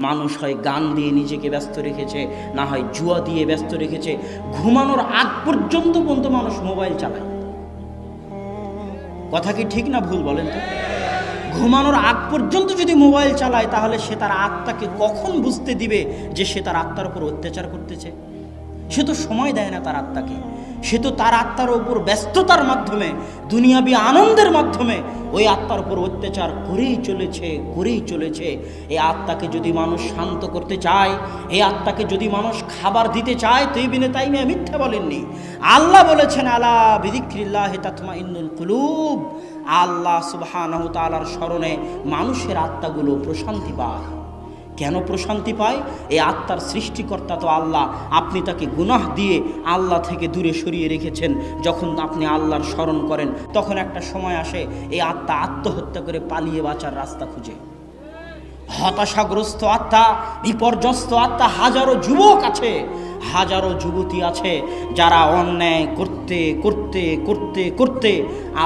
মানুষ হয় গান দিয়ে নিজেকে ব্যস্ত রেখেছে, না হয় জুয়া দিয়ে ব্যস্ত রেখেছে। ঘুমানোর আগ পর্যন্ত মানুষ মোবাইল চালায়। কথা কি ঠিক না ভুল বলেন তো? ঘুমানোর আগ পর্যন্ত যদি মোবাইল চালায়, তাহলে সে তার আত্মাকে কখন বুঝতে দিবে যে সে তার আত্মার উপর অত্যাচার করতেছে? সে তো সময় দেয় না তার আত্মাকে। সে তো তার আত্মার উপর ব্যস্ততার মাধ্যমে, দুনিয়াবি আনন্দের মাধ্যমে ওই আত্মার উপর অত্যাচার করেই চলেছে। এই আত্মাকে যদি মানুষ শান্ত করতে চায়, এই আত্মাকে যদি মানুষ খাবার দিতে চায়, তো ইবনে তাইমিয়া মিথ্যা বলেননি। আল্লাহ বলেছেন, আলা বিযিকরিল্লাহি তাতমাইন্নুল কুলুব। আল্লাহ সুবহানাহু ওয়া তাআলার স্মরণে মানুষের আত্মাগুলো প্রশান্তি পায়। কেন প্রশান্তি পায়? এই আত্মার সৃষ্টিকর্তা তো আল্লাহ। আপনি তাকে গুনাহ দিয়ে আল্লাহ থেকে দূরে সরিয়ে রেখেছেন। যখন আপনি আল্লাহর স্মরণ করেন, তখন একটা সময় আসে এই আত্মা আত্মহত্যা করে পালিয়ে বাঁচার রাস্তা খুঁজে। হতাশাগ্রস্ত আত্মা, বিপর্যস্ত আত্মা হাজারো যুবক আছে, হাজারো যুবতী আছে, যারা অন্যায় করতে করতে করতে করতে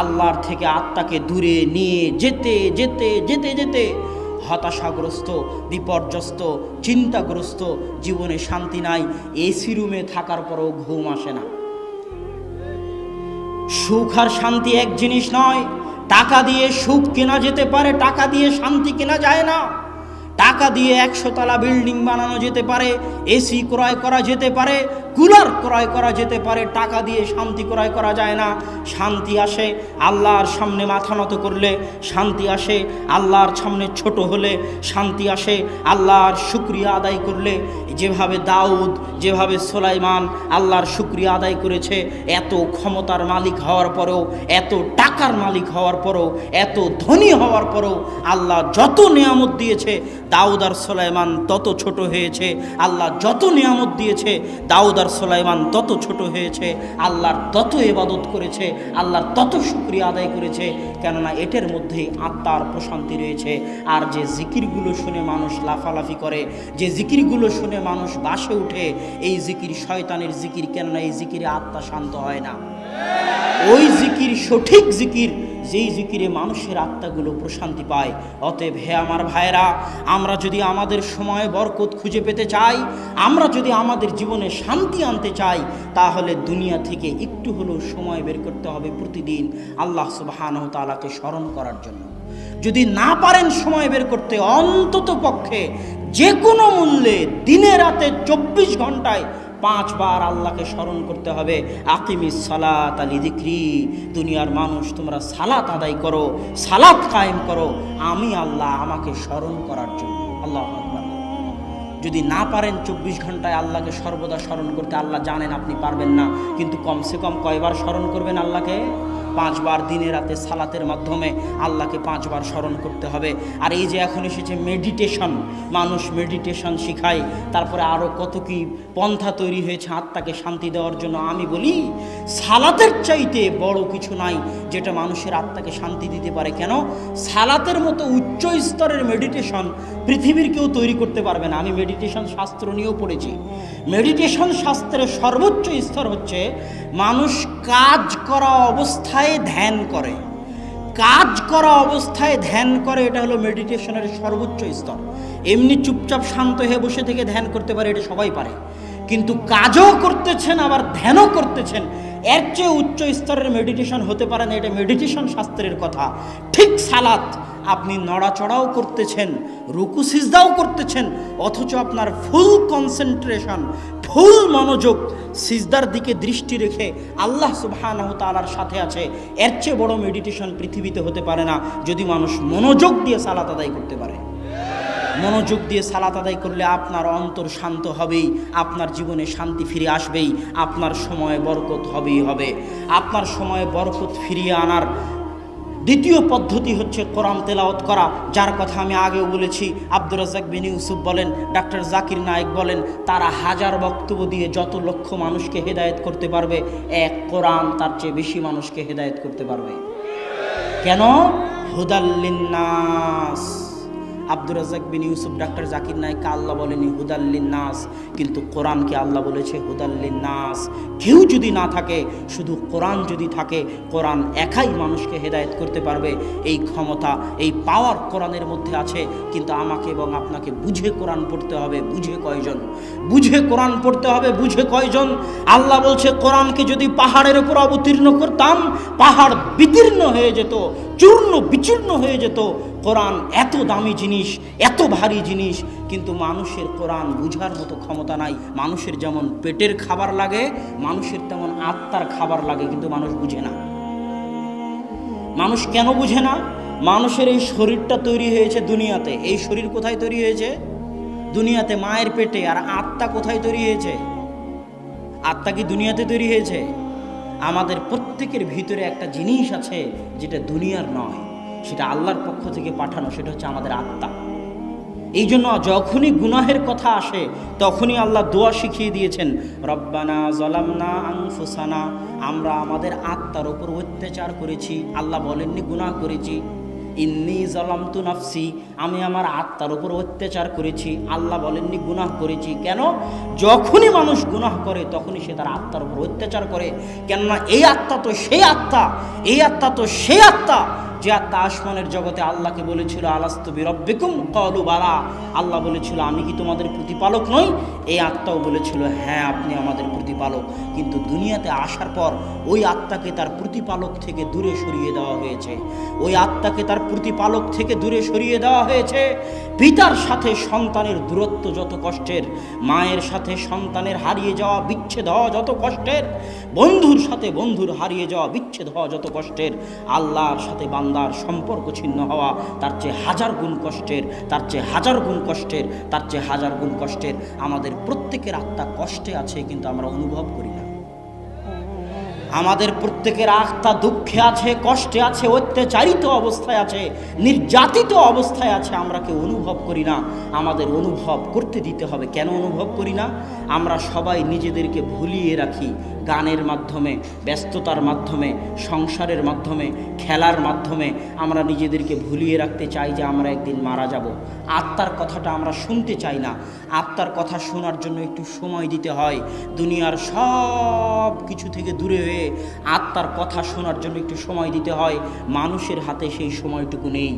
আল্লাহর থেকে আত্মাকে দূরে নিয়ে যেতে যেতে যেতে যেতে হতাশাগ্রস্ত, বিপর্যস্ত, চিন্তাগ্রস্ত, জীবনে শান্তি নাই। এসি রুমে থাকার পরেও ঘুম আসে না। সুখ আর শান্তি এক জিনিস নয়। টাকা দিয়ে সুখ কেনা যেতে পারে, টাকা দিয়ে শান্তি কেনা যায় না। টাকা দিয়ে 100 তলা বিল্ডিং বানানো যেতে পারে, এসি ক্রয় করা যেতে পারে, কুলার ক্রয় করা যেতে পারে, টাকা দিয়ে শান্তি ক্রয় করা যায় না। শান্তি আসে আল্লাহর সামনে মাথা নত করলে, শান্তি আসে আল্লাহর সামনে ছোট হলে, শান্তি আসে আল্লাহর শুকরিয়া আদায় করলে। যেভাবে দাউদ, যেভাবে সুলাইমান আল্লাহর শুকরিয়া আদায় করেছে, এত ক্ষমতার মালিক হওয়ার পরেও, এত টাকার মালিক হওয়ার পরেও, এত ধনী হওয়ার পরেও আল্লাহ যত নিয়ামত দিয়েছে, দাউদ আর সুলাইমান তত ছোট হয়েছে। আল্লাহ যত নিয়ামত দিয়েছে, দাউদ আর সুলাইমান তত ছোট হয়েছে। আল্লাহর তত ইবাদত করেছে, আল্লাহর তত শুকরিয়া আদায় করেছে, কেননা এটার মধ্যেই আত্মার প্রশান্তি রয়েছে। আর যে জিকিরগুলো শুনে মানুষ লাফালাফি করে, যে জিকিরগুলো শুনে মানুষ বাসে উঠে, এই জিকির শয়তানের জিকির, কেননা এই জিকিরে আত্মা শান্ত হয় না। ওই জিকির সঠিক জিকির, যেই জিকিরে মানুষের আত্মাগুলো প্রশান্তি পায়। অতএব হে আমার ভাইরা, আমরা যদি আমাদের সময় বরকত খুঁজে পেতে চাই, আমরা যদি আমাদের জীবনে শান্তি আনতে চাই, তাহলে দুনিয়া থেকে একটু হলেও সময় বের করতে হবে প্রতিদিন আল্লাহ সুবহানাহু ওয়া তাআলাকে স্মরণ করার জন্য। যদি না পারেন সময় বের করতে, অন্তত পক্ষে যে কোনো মূল্যে দিনে রাতে 24 ঘন্টায় 5 বার আল্লাহকে স্মরণ করতে হবে। আকিমিস সালাত লিযিকরি। দুনিয়ার মানুষ, তোমরা সালাত আদায় করো, সালাত কায়েম করো, আমি আল্লাহ আমাকে স্মরণ করার জন্য। আল্লাহু আকবার। যদি না পারেন 24 ঘন্টায় আল্লাহকে সর্বদা স্মরণ করতে, আল্লাহ জানেন আপনি পারবেন না, কিন্তু কমসে কম কয়বার স্মরণ করবেন আল্লাহকে? 5 বার দিনে রাতে সালাতের মাধ্যমে আল্লাহকে 5 বার স্মরণ করতে হবে। আর এই যে এখন এসেছে মেডিটেশন, মানুষ মেডিটেশন শিখায়, তারপরে আরও কত কি পন্থা তৈরি হয়েছে আত্মাকে শান্তি দেওয়ার জন্য। আমি বলি, সালাতের চাইতে বড় কিছু নাই যেটা মানুষের আত্মাকে শান্তি দিতে পারে। কেন? সালাতের মতো উচ্চ স্তরের মেডিটেশন পৃথিবীর কেউ তৈরি করতে পারবে না। আমি মেডিটেশন শাস্ত্র নিয়েও পড়েছি। মেডিটেশন শাস্ত্রের সর্বোচ্চ স্তর হচ্ছে মানুষ কাজ করা অবস্থায় ধ্যান করে। কাজ করা অবস্থায় ধ্যান করে, এটা হলো মেডিটেশনের সর্বোচ্চ স্তর। এমনি চুপচাপ শান্ত হয়ে বসে থেকে ধ্যান করতে পারে, এটা সবাই পারে, কিন্তু কাজও করতেছেন আবার ধ্যানও করতেছেন, এর চেয়ে উচ্চ স্তরের মেডিটেশন হতে পারে না। এটা মেডিটেশন শাস্ত্রের কথা। ঠিক সালাত, আপনি নড়াচড়াও করতেছেন, রুকু সিজদাও করতেছেন, অথচ আপনার ফুল কনসেন্ট্রেশন, ফুল মনোযোগ সিজদার দিকে দৃষ্টি রেখে আল্লাহ সুবহানাহু ওয়া তাআলার সাথে আছে। এর চেয়ে বড় মেডিটেশন পৃথিবীতে হতে পারে না, যদি মানুষ মনোযোগ দিয়ে সালাত আদায় করতে পারে। মনোযোগ দিয়ে সালাত আদায় করলে আপনার অন্তর শান্ত হবেই, আপনার জীবনে শান্তি ফিরে আসবেই, আপনার সময়ে বরকত হবেই হবে। আপনার সময়ে বরকত ফিরিয়ে আনার দ্বিতীয় পদ্ধতি হচ্ছে কোরআন তেলাওয়াত করা, যার কথা আমি আগেও বলেছি। আব্দুর রাজ্জাক বিন ইউসুফ বলেন, ডক্টর জাকির নায়েক বলেন, তারা হাজার বক্তব্য দিয়ে যত লক্ষ মানুষকে হেদায়েত করতে পারবে, এক কোরআন তার চেয়ে বেশি মানুষকে হেদায়েত করতে পারবে। কেন? হুদাল লিন্নাস, আব্দুর রাজ্জাক বিন ইউসুফ, ডাক্তার জাকির নায়েককে আল্লাহ বলেনি হুদাল্লিন নাস, কিন্তু কোরআনকে আল্লাহ বলেছে হুদাল্লিন নাস। কেউ যদি না থাকে, শুধু কোরআন যদি থাকে, কোরআন একাই মানুষকে হেদায়েত করতে পারবে। এই ক্ষমতা, এই পাওয়ার কোরআনের মধ্যে আছে। কিন্তু আমাকে এবং আপনাকে বুঝে কোরআন পড়তে হবে। বুঝে কয়জন? বুঝে কোরআন পড়তে হবে। বুঝে কয়জন? আল্লাহ বলছে কোরআনকে যদি পাহাড়ের উপর অবতীর্ণ করতাম, পাহাড় বিদীর্ণ হয়ে যেত, চূর্ণ বিচূর্ণ হয়ে যেত। কোরআন এত দামি জিনিস, এত ভারী জিনিস, কিন্তু মানুষের কোরআন বুঝার মতো ক্ষমতা নাই। মানুষের যেমন পেটের খাবার লাগে, মানুষের তেমন আত্মার খাবার লাগে, কিন্তু মানুষ বুঝে না। মানুষ কেন বুঝে না? মানুষের এই শরীরটা তৈরি হয়েছে দুনিয়াতে। এই শরীর কোথায় তৈরি হয়েছে? দুনিয়াতে, মায়ের পেটে। আর আত্মা কোথায় তৈরি হয়েছে? আত্মা কি দুনিয়াতে তৈরি হয়েছে? আমাদের প্রত্যেকের ভিতরে একটা জিনিস আছে যেটা দুনিয়ার নয়, সেটা আল্লাহর পক্ষ থেকে পাঠানো, সেটা হচ্ছে আমাদের আত্মা। এই জন্য যখনই গুনাহের কথা আসে তখনই আল্লাহ দোয়া শিখিয়ে দিয়েছেন, রব্বানা যালামনা আনফুসানা, আমরা আমাদের আত্মার উপর অত্যাচার করেছি। আল্লাহ বলেননি গুনাহ করেছি। ইন্নী যালামতু নাফসি, আমি আমার আত্মার উপর অত্যাচার করেছি। আল্লাহ বলেননি গুনাহ করেছি। কেন? যখনই মানুষ গুনাহ করে তখনই সে তার আত্মার উপর অত্যাচার করে। কেননা এই আত্মা তো সেই আত্মা, এই আত্মা তো সেই আত্মা যে আত্মা আসমানের জগতে আল্লাহকে বলেছিল আলাস্তু বিরব্বিকুম ক্বালু বালা, আল্লাহ বলেছিল আমি কি তোমাদের প্রতিপালক নই? এই আত্মাও বলেছিল হ্যাঁ আপনি আমাদের প্রতিপালক। কিন্তু দুনিয়াতে আসার পর ওই আত্মাকে তার প্রতিপালক থেকে দূরে সরিয়ে দেওয়া হয়েছে। ওই আত্মাকে তার প্রতিপালক থেকে দূরে সরিয়ে দেওয়া হয়েছে। পিতার সাথে সন্তানের দূরত্ব যত কষ্টের, মায়ের সাথে সন্তানের হারিয়ে যাওয়া, বিচ্ছেদ হওয়া যত কষ্টের, বন্ধুর সাথে বন্ধুর হারিয়ে যাওয়া, বিচ্ছেদ হওয়া যত কষ্টের, আল্লাহর সাথে বান্দার সম্পর্ক ছিন্ন হওয়া তার চেয়ে হাজার গুণ কষ্টের, তার চেয়ে হাজার গুণ কষ্টের, তার চেয়ে হাজার গুণ কষ্টের। আমাদের প্রত্যেকের আত্মা কষ্টে আছে, কিন্তু আমরা অনুভব করি না। আমাদের প্রত্যেকের আত্মা দুঃখে আছে, কষ্টে আছে, অত্যাচারিত অবস্থায় আছে, নির্যাতিত অবস্থায় আছে। আমরা কেউ অনুভব করি না। আমাদের অনুভব করতে দিতে হবে। কেন অনুভব করি না? আমরা সবাই নিজেদেরকে ভুলিয়ে রাখি গানের মাধ্যমে, ব্যস্ততার মাধ্যমে, সংসারের মাধ্যমে, খেলার মাধ্যমে। আমরা নিজেদেরকে ভুলিয়ে রাখতে চাই যে আমরা একদিন মারা যাব। আত্মার কথাটা আমরা শুনতে চাই না। আত্মার কথা শোনার জন্য একটু সময় দিতে হয়। দুনিয়ার সব কিছু থেকে দূরে হয়ে আত্মার কথা শোনার জন্য একটু সময় দিতে হয়। মানুষের হাতে সেই সময়টুকু নেই।